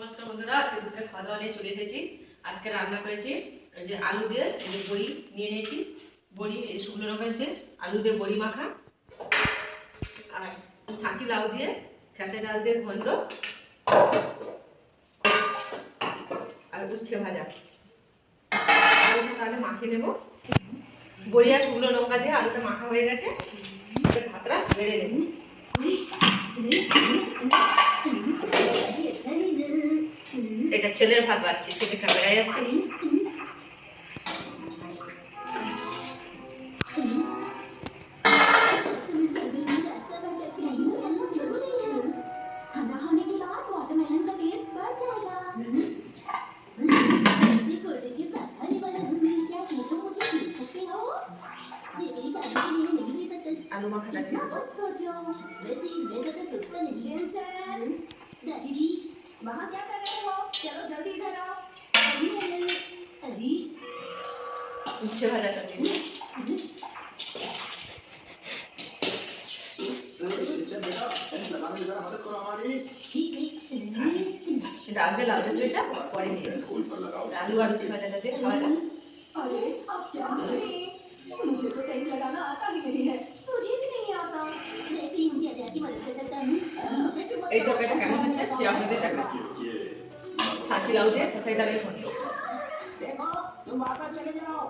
নমস্কার বন্ধুরা, আজকে দুপুরে খাওয়া দাওয়া নিয়ে চলে এসেছি। আজকে রান্না করেছি এই যে আলু দিয়ে এই যে বড়ি নিয়ে নিয়েছি। বড়ি এই শুকনো লঙ্কা হচ্ছে আলু দিয়ে বড়ি মাখা, আর ছাঁচি লাউ দিয়ে খেসে ডাল দিয়ে ঘন্ট, আর উচ্ছে ভাজা। আলুটা তাহলে মাখিয়ে নেব। বড়ি আর শুকনো লঙ্কা দিয়ে আলুটা মাখা হয়ে গেছে। ভাতটা বেড়ে নেব। এটা ছেলের ভাত বাড়ছে, ছেলে ক্যামেরায় যাচ্ছে। আলু মাখাটা দিয়ে वहाँ क्या कर रहे हो? चलो जल्दी इधर आओ। अभी উচ্ছে ভাজাটা দিয়ে এটা আগে লাউ চচ্চড়িটা পরে দিয়ে আলু আর উচ্ছে ভাজাটা দিয়ে খাওয়া যায়। अरे आप क्या कर रहे हैं? मुझे तो टेंट लगाना आता ही नहीं है। मुझे भी नहीं आता। जैसे ही उनकी अजय की मदद कर सकता हूँ। এই তরকারিটা কেমন হচ্ছে সে আপনাদের দেখাচ্ছি। ছাঁচি লাউ দিয়ে খেসারি ডালের ঘন্ট। देखो तुम वापस चले जाओ।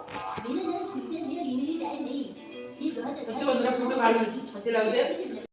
मेरे लिए खिचड़ी मेरी डाय नहीं। ये बहुत সত্যি বন্ধুরা খুবই ভালো হয়েছে। ছাঁচি লাউ দিয়ে